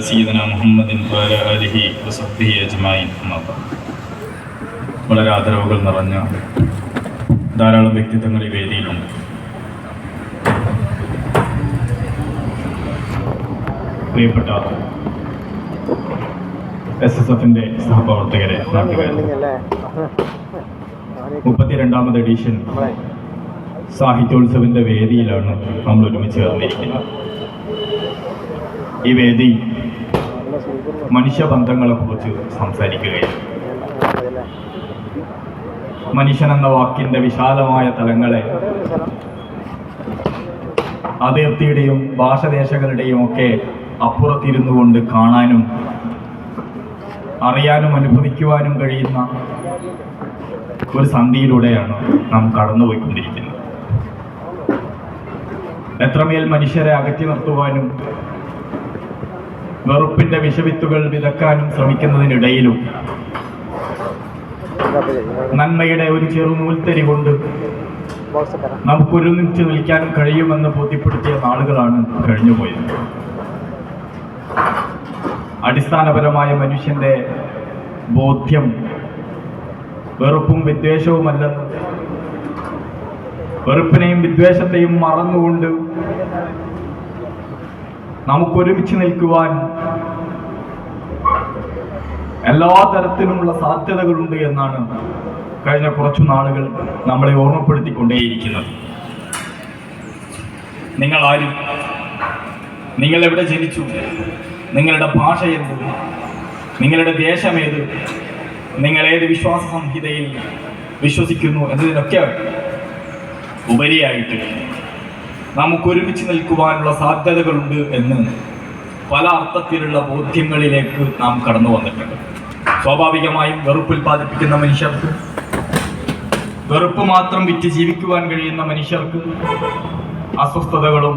സയ്യിദനാ മുഹമ്മദിൻ വഅലാ ആലിഹി വസഹ്ബിഹി അജ്മഈൻ. വളരെ ആദരവുകൾ നിറഞ്ഞ ധാരാളം വ്യക്തിത്വങ്ങൾ ഈ വേദിയിലുണ്ട്. പ്രിയപ്പെട്ട SSFന്റെ സഹപ്രവർത്തകരെ, നാട്ടുകാരെ, 32ാമത് എഡിഷൻ സാഹിത്യോത്സവിന്റെ വേദിയിലാണ് നമ്മൾ ഒരുമിച്ച് ചേർന്നിരിക്കുന്നത്. ഈ വേദി മനുഷ്യബന്ധങ്ങളെ കുറിച്ച് സംസാരിക്കുകയാണ്. മനുഷ്യൻ എന്ന വാക്കിന്റെ വിശാലമായ തലങ്ങളെ അതിർത്തിയുടെയും ഭാഷദേശങ്ങളുടെയും ഒക്കെ അപ്പുറത്തിരുന്നു കൊണ്ട് കാണാനും അറിയാനും അനുഭവിക്കുവാനും കഴിയുന്ന ഒരു സന്ധിയിലൂടെയാണ് നാം കടന്നുപോയിക്കൊണ്ടിരിക്കുന്നത്. എത്രമേൽ മനുഷ്യരെ അകറ്റി നിർത്തുവാനും വെറുപ്പിന്റെ വിഷവിത്തുകൾ വിതക്കാനും ശ്രമിക്കുന്നതിനിടയിലും നന്മയുടെ ഒരു ചെറുനൂൽത്തരി കൊണ്ട് നമുക്കൊരുമിച്ച് നിൽക്കാനും കഴിയുമെന്ന് ബോധ്യപ്പെടുത്തിയ നാളുകളാണ് കഴിഞ്ഞുപോയത്. അടിസ്ഥാനപരമായ മനുഷ്യന്റെ ബോധ്യം വെറുപ്പും വിദ്വേഷവുമല്ലെന്ന്, വെറുപ്പിനെയും വിദ്വേഷത്തെയും മറന്നുകൊണ്ട് നമുക്കൊരുമിച്ച് നിൽക്കുവാൻ എല്ലാ തരത്തിലുമുള്ള സാധ്യതകളുണ്ട് എന്നാണ് കഴിഞ്ഞ കുറച്ചു നാളുകൾ നമ്മളെ ഓർമ്മപ്പെടുത്തിക്കൊണ്ടേയിരിക്കുന്നത്. നിങ്ങൾ ആരും, നിങ്ങൾ എവിടെ ജനിച്ചു, നിങ്ങളുടെ ഭാഷ എന്ത്, നിങ്ങളുടെ ദേശമേത്, നിങ്ങൾ ഏത് വിശ്വാസ സംഹിതയിൽ വിശ്വസിക്കുന്നു എന്നതിനൊക്കെ ഉപരിയായിട്ട് നമുക്കൊരുമിച്ച് നിൽക്കുവാനുള്ള സാധ്യതകളുണ്ട് എന്ന് പല അർത്ഥത്തിലുള്ള ബോധ്യങ്ങളിലേക്ക് നാം കടന്നു വന്നിട്ടുണ്ട്. സ്വാഭാവികമായും വെറുപ്പുൽപാദിപ്പിക്കുന്ന മനുഷ്യർക്ക്, വെറുപ്പ് മാത്രം വിറ്റ് ജീവിക്കുവാൻ കഴിയുന്ന മനുഷ്യർക്ക് അസ്വസ്ഥതകളും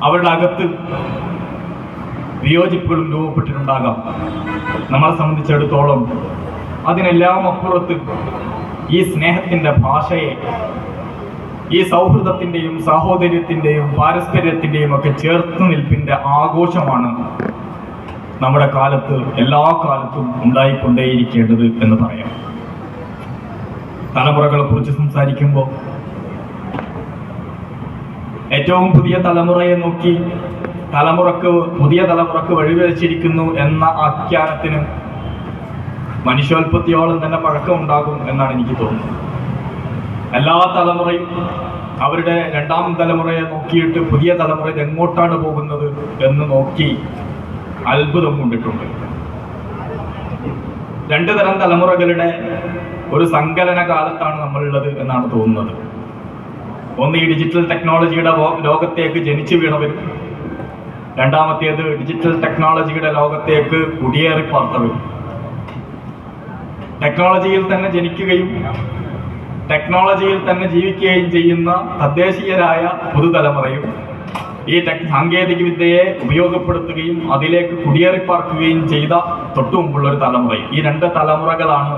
അവരുടെ അകത്ത് വിയോജിപ്പുകളും രൂപപ്പെട്ടിട്ടുണ്ടാകാം. നമ്മളെ സംബന്ധിച്ചിടത്തോളം അതിനെല്ലാം അപ്പുറത്ത് ഈ സ്നേഹത്തിൻ്റെ ഭാഷയെ, ഈ സൗഹൃദത്തിൻ്റെയും സാഹോദര്യത്തിൻ്റെയും പാരസ്പര്യത്തിൻ്റെയും ഒക്കെ ചേർത്ത് നിൽപ്പിൻ്റെ ആഘോഷമാണ് നമ്മുടെ കാലത്ത്, എല്ലാ കാലത്തും ഉണ്ടായിക്കൊണ്ടേയിരിക്കേണ്ടത് എന്ന് പറയാം. തലമുറകളെ കുറിച്ച് സംസാരിക്കുമ്പോൾ ഏറ്റവും പുതിയ തലമുറയെ നോക്കി പുതിയ തലമുറക്ക് വഴിവെച്ചിരിക്കുന്നു എന്ന ആഖ്യാനത്തിന് മനുഷ്യോൽപത്തിയോളം തന്നെ പഴക്കമുണ്ടാകും എന്നാണ് എനിക്ക് തോന്നുന്നത്. എല്ലാ തലമുറയും അവരുടെ രണ്ടാം തലമുറയെ നോക്കിയിട്ട് പുതിയ തലമുറ എങ്ങോട്ടാണ് പോകുന്നത് എന്ന് നോക്കി അത്ഭുതം കൊണ്ടിട്ടുണ്ട്. രണ്ടു തരം തലമുറകളുടെ ഒരു സങ്കലന കാലത്താണ് നമ്മളുള്ളത് എന്നാണ് തോന്നുന്നത്. ഒന്ന്, ഈ ഡിജിറ്റൽ ടെക്നോളജിയുടെ ലോകത്തേക്ക് ജനിച്ചു വീണവരും, രണ്ടാമത്തേത് ഡിജിറ്റൽ ടെക്നോളജിയുടെ ലോകത്തേക്ക് കുടിയേറി പാർത്തവരും. ടെക്നോളജിയിൽ തന്നെ ജനിക്കുകയും ടെക്നോളജിയിൽ തന്നെ ജീവിക്കുകയും ചെയ്യുന്ന തദ്ദേശീയരായ പുതുതലമുറയും, ഈ സാങ്കേതിക വിദ്യയെ ഉപയോഗപ്പെടുത്തുകയും അതിലേക്ക് കുടിയേറിപ്പാർക്കുകയും ചെയ്ത തൊട്ടുമുമ്പുള്ള ഒരു തലമുറയും. ഈ രണ്ട് തലമുറകളാണ്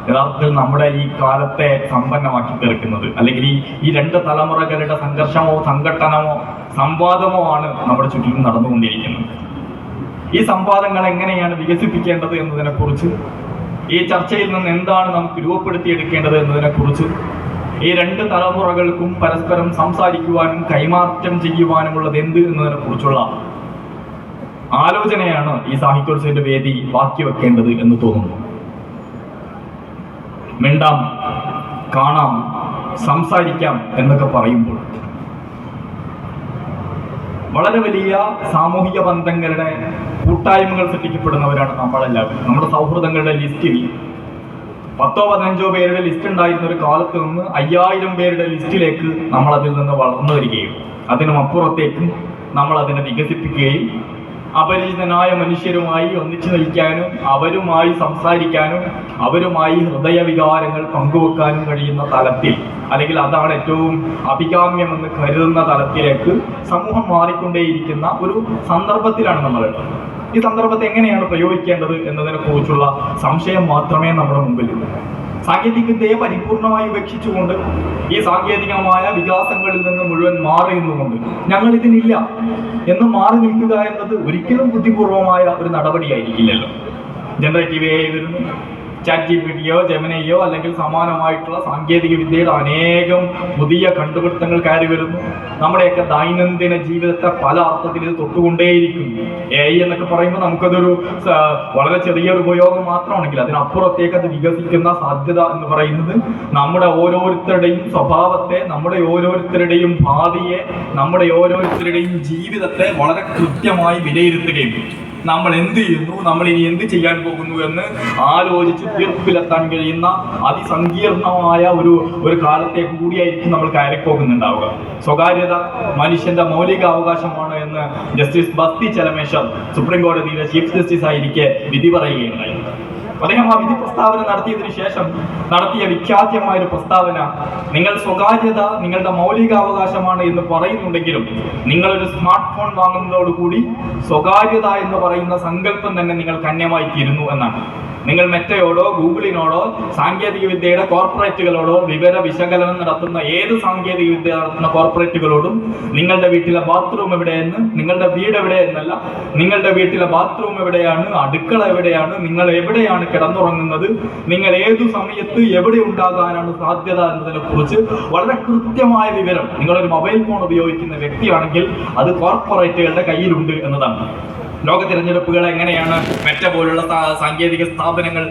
യഥാർത്ഥത്തിൽ നമ്മുടെ ഈ കാലത്തെ സമ്പന്നമാക്കി തീർക്കുന്നത്. അല്ലെങ്കിൽ ഈ രണ്ട് തലമുറകളുടെ സംഘർഷമോ സംഘട്ടനമോ സംവാദമോ ആണ് നമ്മുടെ ചുറ്റിലും നടന്നുകൊണ്ടിരിക്കുന്നത്. ഈ സംവാദങ്ങൾ എങ്ങനെയാണ് വികസിപ്പിക്കേണ്ടത് എന്നതിനെക്കുറിച്ച്, ഈ ചർച്ചയിൽ നിന്ന് എന്താണ് നമുക്ക് രൂപപ്പെടുത്തിയെടുക്കേണ്ടത് എന്നതിനെക്കുറിച്ച്, ഈ രണ്ട് തലമുറകൾക്കും പരസ്പരം സംസാരിക്കുവാനും കൈമാറ്റം ചെയ്യുവാനുമുള്ളത് എന്ത് എന്നതിനെക്കുറിച്ചുള്ള ആലോചനയാണ് ഈ സാഹിത്യോത്സവത്തിന്റെ വേദി ബാക്കി വെക്കേണ്ടത് എന്ന് തോന്നുന്നു. മിണ്ടാം, കാണാം, സംസാരിക്കാം എന്നൊക്കെ പറയുമ്പോൾ വളരെ വലിയ സാമൂഹിക ബന്ധങ്ങളുടെ കൂട്ടായ്മകൾ സൃഷ്ടിക്കപ്പെടുന്നവരാണ് നമ്മളെല്ലാവരും. നമ്മുടെ സൗഹൃദങ്ങളുടെ ലിസ്റ്റിൽ 10-15 പേരുടെ ലിസ്റ്റ് ഉണ്ടായിരുന്ന ഒരു കാലത്ത് നിന്ന് 5000 പേരുടെ ലിസ്റ്റിലേക്ക് നമ്മൾ അതിൽ നിന്ന് വളർന്നു വരികയും അതിനും അപ്പുറത്തേക്ക് നമ്മൾ അതിനെ വികസിപ്പിക്കുകയും അപരിചിതനായ മനുഷ്യരുമായി ഒന്നിച്ചു നിൽക്കാനും അവരുമായി സംസാരിക്കാനും അവരുമായി ഹൃദയവികാരങ്ങൾ പങ്കുവെക്കാനും കഴിയുന്ന തലത്തിൽ, അല്ലെങ്കിൽ അതാണ് ഏറ്റവും അഭികാമ്യമെന്ന് കരുതുന്ന തലത്തിലേക്ക് സമൂഹം മാറിക്കൊണ്ടേയിരിക്കുന്ന ഒരു സന്ദർഭത്തിലാണ് നമ്മളുള്ളത്. ഈ സന്ദർഭത്തെ എങ്ങനെയാണ് പ്രയോഗിക്കേണ്ടത് എന്നതിനെ കുറിച്ചുള്ള സംശയം മാത്രമേ നമ്മുടെ മുമ്പിലുള്ളൂ. സാങ്കേതിക വിദ്യയെ പരിപൂർണമായി ഉപേക്ഷിച്ചുകൊണ്ട് ഈ സാങ്കേതികമായ വികാസങ്ങളിൽ നിന്ന് മുഴുവൻ മാറി നിന്നുകൊണ്ട് ഞങ്ങൾ ഇതിനില്ല എന്ന് മാറി നിൽക്കുക എന്നത് ഒരിക്കലും ബുദ്ധിപൂർവമായ ഒരു നടപടിയായിരിക്കില്ലല്ലോ. ജനറേറ്റീവ് AI വരുന്നു, ChatGPT ജെമിനിയോ അല്ലെങ്കിൽ സമാനമായിട്ടുള്ള സാങ്കേതിക വിദ്യയുടെ അനേകം പുതിയ കണ്ടുപിടുത്തങ്ങൾ കയറി വരുന്നു. നമ്മുടെയൊക്കെ ദൈനംദിന ജീവിതത്തെ പല അർത്ഥത്തിൽ ഇത് തൊട്ടുകൊണ്ടേയിരിക്കും. AI എന്നൊക്കെ പറയുമ്പോൾ നമുക്കതൊരു വളരെ ചെറിയൊരു ഉപയോഗം മാത്രമാണെങ്കിൽ അതിനപ്പുറത്തേക്ക് അത് വികസിക്കുന്ന സാധ്യത എന്ന് പറയുന്നത് നമ്മുടെ ഓരോരുത്തരുടെയും സ്വഭാവത്തെ, നമ്മുടെ ഓരോരുത്തരുടെയും ഭാവിയെ, നമ്മുടെ ഓരോരുത്തരുടെയും ജീവിതത്തെ വളരെ കൃത്യമായി വിലയിരുത്തുകയും നമ്മൾ എന്ത് ചെയ്യുന്നു, നമ്മൾ ഇനി എന്ത് ചെയ്യാൻ പോകുന്നു എന്ന് ആലോചിച്ച് തീർപ്പിലെത്താൻ കഴിയുന്ന അതിസങ്കീർണമായ ഒരു കാലത്തേക്ക് കൂടിയായിരിക്കും നമ്മൾ കയറിപ്പോകുന്നുണ്ടാവുക. സ്വകാര്യത മനുഷ്യന്റെ മൗലിക അവകാശമാണ് എന്ന് ജസ്റ്റിസ് ബസ്തി ചലമേശ്വർ സുപ്രീം കോടതിയിലെ ചീഫ് ജസ്റ്റിസ് ആയിരിക്കെ വിധി പറയുകയുണ്ടായി. അദ്ദേഹം ആ വിധി പ്രസ്താവന നടത്തിയതിനു ശേഷം നടത്തിയ വിഖ്യാതമായ ഒരു പ്രസ്താവന, നിങ്ങൾ സ്വകാര്യത നിങ്ങളുടെ മൗലികാവകാശമാണ് എന്ന് പറയുന്നുണ്ടെങ്കിലും നിങ്ങളൊരു സ്മാർട്ട് ഫോൺ വാങ്ങുന്നതോടുകൂടി സ്വകാര്യത എന്ന് പറയുന്ന സങ്കല്പം തന്നെ നിങ്ങൾക്ക് അന്യമായി തീരുന്നു എന്നാണ്. നിങ്ങൾ മെറ്റയോടോ ഗൂഗിളിനോടോ സാങ്കേതിക വിദ്യയുടെ കോർപ്പറേറ്റുകളോടോ വിവര വിശകലനം നടത്തുന്ന ഏത് സാങ്കേതിക വിദ്യ നടത്തുന്ന കോർപ്പറേറ്റുകളോടും നിങ്ങളുടെ വീട്ടിലെ ബാത്റൂം എവിടെയെന്ന്, നിങ്ങളുടെ വീട് എവിടെയെന്നല്ല, നിങ്ങളുടെ വീട്ടിലെ ബാത്റൂം എവിടെയാണ്, അടുക്കള എവിടെയാണ്, നിങ്ങൾ എവിടെയാണ് കിടന്നുറങ്ങുന്നത്, നിങ്ങൾ ഏതു സമയത്ത് എവിടെ ഉണ്ടാകാനാണ് സാധ്യത എന്നതിനെ കുറിച്ച് വളരെ കൃത്യമായ വിവരം നിങ്ങളൊരു മൊബൈൽ ഫോൺ ഉപയോഗിക്കുന്ന വ്യക്തിയാണെങ്കിൽ അത് കോർപ്പറേറ്റുകളുടെ കയ്യിലുണ്ട് എന്നതാണ്. ലോക തിരഞ്ഞെടുപ്പുകൾ എങ്ങനെയാണ് മെറ്റ പോലുള്ള സാങ്കേതിക സ്ഥാപനങ്ങൾ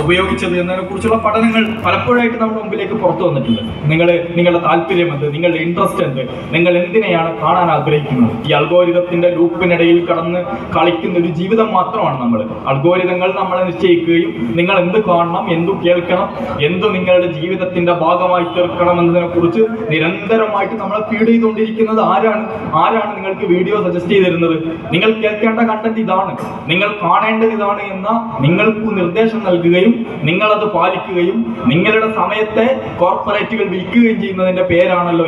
ഉപയോഗിച്ചത് എന്നതിനെ കുറിച്ചുള്ള പഠനങ്ങൾ പലപ്പോഴായിട്ട് നമ്മുടെ മുമ്പിലേക്ക് പുറത്തു വന്നിട്ടുണ്ട്. നിങ്ങളുടെ താല്പര്യം എന്ത്, നിങ്ങളുടെ ഇൻട്രസ്റ്റ് എന്ത്, നിങ്ങൾ എന്തിനെയാണ് കാണാൻ ആഗ്രഹിക്കുന്നത്. ഈ അൽഗോരിതത്തിന്റെ ലൂപ്പിനിടയിൽ കടന്ന് കളിക്കുന്ന ഒരു ജീവിതം മാത്രമാണ് നമ്മൾ. അൽഗോരിതങ്ങൾ നമ്മളെ നിശ്ചയിക്കുകയും നിങ്ങൾ എന്ത് കാണണം, എന്തു കേൾക്കണം, എന്തു നിങ്ങളുടെ ജീവിതത്തിന്റെ ഭാഗമായി തീർക്കണം എന്നതിനെ കുറിച്ച് നിരന്തരമായിട്ട് നമ്മളെ ഫീഡ് ചെയ്തുകൊണ്ടിരിക്കുന്നത് ആരാണ് നിങ്ങൾക്ക് വീഡിയോ സജസ്റ്റ് ചെയ്തിരുന്നത്. നിങ്ങൾ കേൾക്കേണ്ട കണ്ടന്റ് ഇതാണ്, നിങ്ങൾ കാണേണ്ടത് ഇതാണ് എന്ന നിങ്ങൾക്ക് നിർദ്ദേശം നൽകുകയും നിങ്ങളത് പാലിക്കുകയും നിങ്ങളുടെ സമയത്തെ കോർപ്പറേറ്റുകൾ വിൽക്കുകയും ചെയ്യുന്നതിന്റെ പേരാണല്ലോ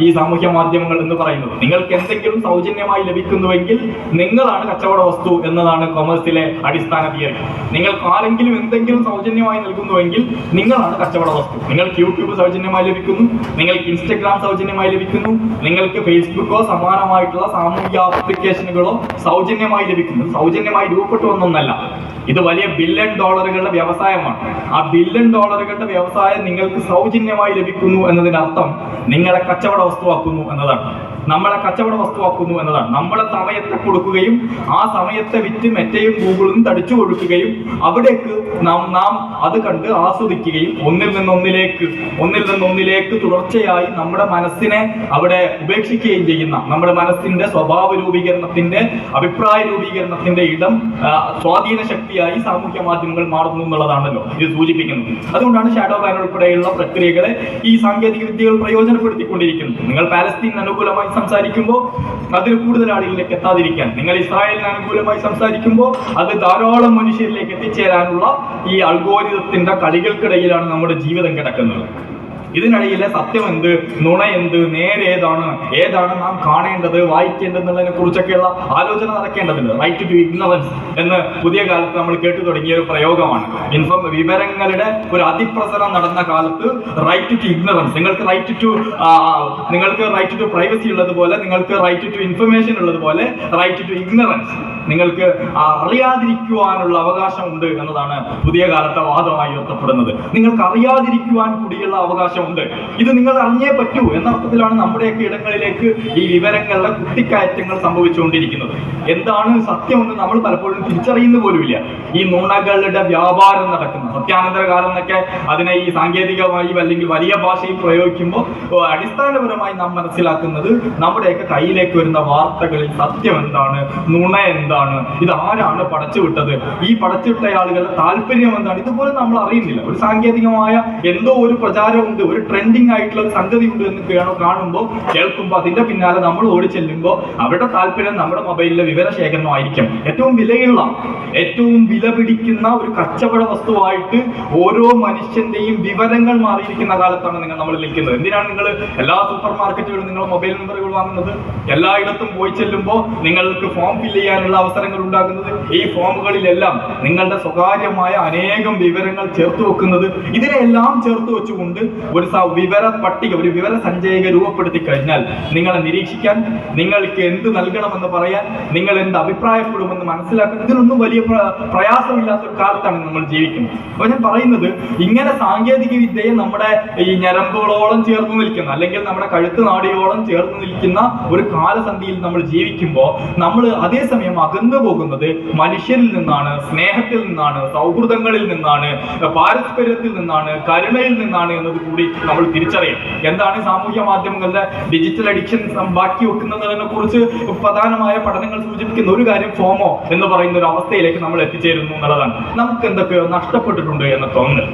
ഈ സാമൂഹ്യ മാധ്യമങ്ങൾ എന്ന് പറയുന്നത്. നിങ്ങൾക്ക് എന്തെങ്കിലും സൗജന്യമായി ലഭിക്കുന്നുവെങ്കിൽ നിങ്ങളാണ് കച്ചവട വസ്തു എന്നതാണ് കൊമേഴ്സിലെ അടിസ്ഥാന തിയറി. നിങ്ങൾക്ക് ആരെങ്കിലും എന്തെങ്കിലും സൗജന്യമായി നൽകുന്നുവെങ്കിൽ നിങ്ങളാണ് കച്ചവട വസ്തു. നിങ്ങൾക്ക് യൂട്യൂബ് സൗജന്യമായി ലഭിക്കുന്നു, നിങ്ങൾക്ക് ഇൻസ്റ്റഗ്രാം സൗജന്യമായി ലഭിക്കുന്നു, നിങ്ങൾക്ക് ഫേസ്ബുക്കോ സമാനമായിട്ടുള്ള സാമൂഹിക ആപ്ലിക്കേഷനുകളോ സൗജന്യമായി ലഭിക്കുന്നത്. സൗജന്യമായി രൂപപ്പെട്ടു വന്നൊന്നല്ല, ഇത് വലിയ ബില്യൺ ഡോളറുകളുടെ വ്യവസായമാണ്. ആ ബില്യൺ ഡോളറുകളുടെ വ്യവസായം നിങ്ങൾക്ക് സൗജന്യമായി ലഭിക്കുന്നു എന്നതിനർത്ഥം നിങ്ങളെ കച്ചവട വസ്തുവാക്കുന്നു എന്നതാണ്. നമ്മളെ കച്ചവട വസ്തുവാക്കുന്നു എന്നതാണ്. നമ്മളെ സമയത്തെ കൊടുക്കുകയും ആ സമയത്തെ വിറ്റ് മെറ്റയും ഗൂഗിളും തടിച്ചു കൊടുക്കുകയും അവിടേക്ക് നാം അത് കണ്ട് ആസ്വദിക്കുകയും ഒന്നിൽ നിന്നൊന്നിലേക്ക് തുടർച്ചയായി നമ്മുടെ മനസ്സിനെ അവിടെ ഉപേക്ഷിക്കുകയും ചെയ്യുന്ന, നമ്മുടെ മനസ്സിന്റെ സ്വഭാവ രൂപീകരണത്തിന്റെ, അഭിപ്രായ രൂപീകരണത്തിന്റെ ഇടം സ്വാധീന ശക്തിയായി സാമൂഹ്യ മാധ്യമങ്ങൾ മാറുന്നു എന്നുള്ളതാണല്ലോ ഇത് സൂചിപ്പിക്കുന്നത്. അതുകൊണ്ടാണ് ഷാഡോ ബാൻ ഉൾപ്പെടെയുള്ള പ്രക്രിയകളെ ഈ സാങ്കേതിക വിദ്യകൾ പ്രയോജനപ്പെടുത്തിക്കൊണ്ടിരിക്കുന്നത്. നിങ്ങൾ പാലസ്തീൻ അനുകൂലമായി സംസാരിക്കുമ്പോൾ അതിൽ കൂടുതൽ ആളുകളിലേക്ക് എത്താതിരിക്കാൻ, നിങ്ങൾ ഇസ്രായേലിന് അനുകൂലമായി സംസാരിക്കുമ്പോൾ അത് ധാരാളം മനുഷ്യരിലേക്ക് എത്തിച്ചേരാനുള്ള ഈ അൽഗോരിതത്തിന്റെ കളികൾക്കിടയിലാണ് നമ്മുടെ ജീവിതം കിടക്കുന്നത്. ഇതിനിടയിലെ സത്യം എന്ത്, നുണ എന്ത്, നേരെ ഏതാണ് നാം കാണേണ്ടത്, വായിക്കേണ്ടതെന്നുള്ളതിനെ കുറിച്ചൊക്കെയുള്ള ആലോചന നടക്കേണ്ടതുണ്ട്. റൈറ്റ് ടു ഇഗ്നറൻസ് എന്ന് പുതിയ കാലത്ത് നമ്മൾ കേട്ടു തുടങ്ങിയ ഒരു പ്രയോഗമാണ്. വിവരങ്ങളുടെ ഒരു അതിപ്രസരം നടന്ന കാലത്ത് റൈറ്റ് ടു ഇഗ്നറൻസ്, നിങ്ങൾക്ക് റൈറ്റ് ടു പ്രൈവസി ഉള്ളതുപോലെ, നിങ്ങൾക്ക് റൈറ്റ് ടു ഇൻഫർമേഷൻ ഉള്ളതുപോലെ റൈറ്റ് ടു ഇഗ്നറൻസ്, നിങ്ങൾക്ക് അറിയാതിരിക്കുവാനുള്ള അവകാശമുണ്ട് എന്നതാണ് പുതിയ കാലത്തെ വാദമായി ഉയർത്തപ്പെടുന്നത്. നിങ്ങൾക്ക് അറിയാതിരിക്കുവാൻ കൂടിയുള്ള അവകാശം ഉണ്ട്. ഇത് നിങ്ങൾ അറിഞ്ഞേ പറ്റൂ എന്ന അർത്ഥത്തിലാണ് നമ്മുടെയൊക്കെ ഇടങ്ങളിലേക്ക് ഈ വിവരങ്ങളുടെ കുത്തിക്കയറ്റങ്ങൾ സംഭവിച്ചുകൊണ്ടിരിക്കുന്നത്. എന്താണ് സത്യമെന്ന് നമ്മൾ പലപ്പോഴും തിരിച്ചറിയുന്ന പോലുമില്ല. ഈ നുണകളുടെ വ്യാപാരം നടക്കുന്ന സത്യാനന്തര കാലം എന്നൊക്കെ അതിനെ ഈ സാങ്കേതികമായി അല്ലെങ്കിൽ വലിയ ഭാഷയിൽ പ്രയോഗിക്കുമ്പോൾ അടിസ്ഥാനപരമായി നാം മനസ്സിലാക്കുന്നത് നമ്മുടെയൊക്കെ കയ്യിലേക്ക് വരുന്ന വാർത്തകളിൽ സത്യം എന്താണ്, നുണ എന്താണ്, ഇത് ആരാണ് പടച്ചുവിട്ടത്, ഈ പടച്ചുവിട്ട ആളുകളുടെ താല്പര്യം എന്താണ്, ഇതുപോലെ നമ്മൾ അറിയുന്നില്ല. ഒരു സാങ്കേതികമായ എന്തോ ഒരു പ്രചാരമുണ്ട്, ഒരു ട്രെൻഡിങ് ആയിട്ടുള്ള ഒരു സംഗതി ഉണ്ട് എന്ന് കാണുമ്പോൾ കേൾക്കുമ്പോൾ അതിന്റെ പിന്നാലെ നമ്മൾ ഓടി ചെല്ലുമ്പോൾ അവരുടെ താല്പര്യം നമ്മുടെ മൊബൈലിലെ വിവരശേഖരണം ആയിരിക്കും. ഏറ്റവും വിലയുള്ള, ഏറ്റവും വില പിടിക്കുന്ന ഒരു കച്ചവട വസ്തുവായിട്ട് ഓരോ മനുഷ്യന്റെയും വിവരങ്ങൾ മാറിയിരിക്കുന്ന കാലത്താണ് നമ്മൾ നിൽക്കുന്നത്. എന്തിനാണ് നിങ്ങൾ എല്ലാ സൂപ്പർ മാർക്കറ്റുകളും നിങ്ങൾ മൊബൈൽ നമ്പറുകൾ വാങ്ങുന്നത്? എല്ലായിടത്തും പോയി ചെല്ലുമ്പോൾ നിങ്ങൾക്ക് ഫോം ഫില്ല് ചെയ്യാനുള്ള അവസരങ്ങൾ ഉണ്ടാകുന്നത്? ഈ ഫോമുകളിലെല്ലാം നിങ്ങളുടെ സ്വകാര്യമായ അനേകം വിവരങ്ങൾ ചേർത്ത് വെക്കുന്നത്. ഇതിനെല്ലാം ചേർത്ത് വെച്ചുകൊണ്ട് ഒരു വിവര പട്ടിക, ഒരു വിവര സഞ്ചയിക രൂപപ്പെടുത്തി കഴിഞ്ഞാൽ നിങ്ങളെ നിരീക്ഷിക്കാൻ, നിങ്ങൾക്ക് എന്ത് നൽകണമെന്ന് പറയാൻ, നിങ്ങൾ എന്ത് അഭിപ്രായപ്പെടുമെന്ന് മനസ്സിലാക്കാൻ ഇതിനൊന്നും വലിയ പ്രയാസമില്ലാത്ത ഒരു കാലത്താണ് നമ്മൾ ജീവിക്കുന്നത്. അപ്പൊ ഞാൻ പറയുന്നത്, ഇങ്ങനെ സാങ്കേതിക വിദ്യയെ നമ്മുടെ ഈ ഞരമ്പുകളോളം ചേർന്ന് നിൽക്കുന്ന, അല്ലെങ്കിൽ നമ്മുടെ കഴുത്ത് നാടിയോളം ചേർന്ന് നിൽക്കുന്ന ഒരു കാലസന്ധിയിൽ നമ്മൾ ജീവിക്കുമ്പോൾ നമ്മൾ അതേസമയം അകന്നു പോകുന്നത് മനുഷ്യരിൽ നിന്നാണ്, സ്നേഹത്തിൽ നിന്നാണ്, സൗഹൃദങ്ങളിൽ നിന്നാണ്, പാരസ്പര്യത്തിൽ നിന്നാണ്, കരുണയിൽ നിന്നാണ് എന്നത് കൂടി നമ്മൾ തിരിച്ചറിയും. എന്താണ് സാമൂഹ്യ മാധ്യമങ്ങളുടെ ഡിജിറ്റൽ അഡിക്ഷൻ ബാക്കി വെക്കുന്നതിനെ കുറിച്ച് പ്രധാനമായ പഠനങ്ങൾ സൂചിപ്പിക്കുന്ന ഒരു കാര്യം ഫോമോ എന്ന് പറയുന്ന ഒരു അവസ്ഥയിലേക്ക് നമ്മൾ എത്തിച്ചേരുന്നു എന്നുള്ളതാണ്. നമുക്ക് എന്തൊക്കെയോ നഷ്ടപ്പെട്ടിട്ടുണ്ട് എന്ന തോന്നൽ.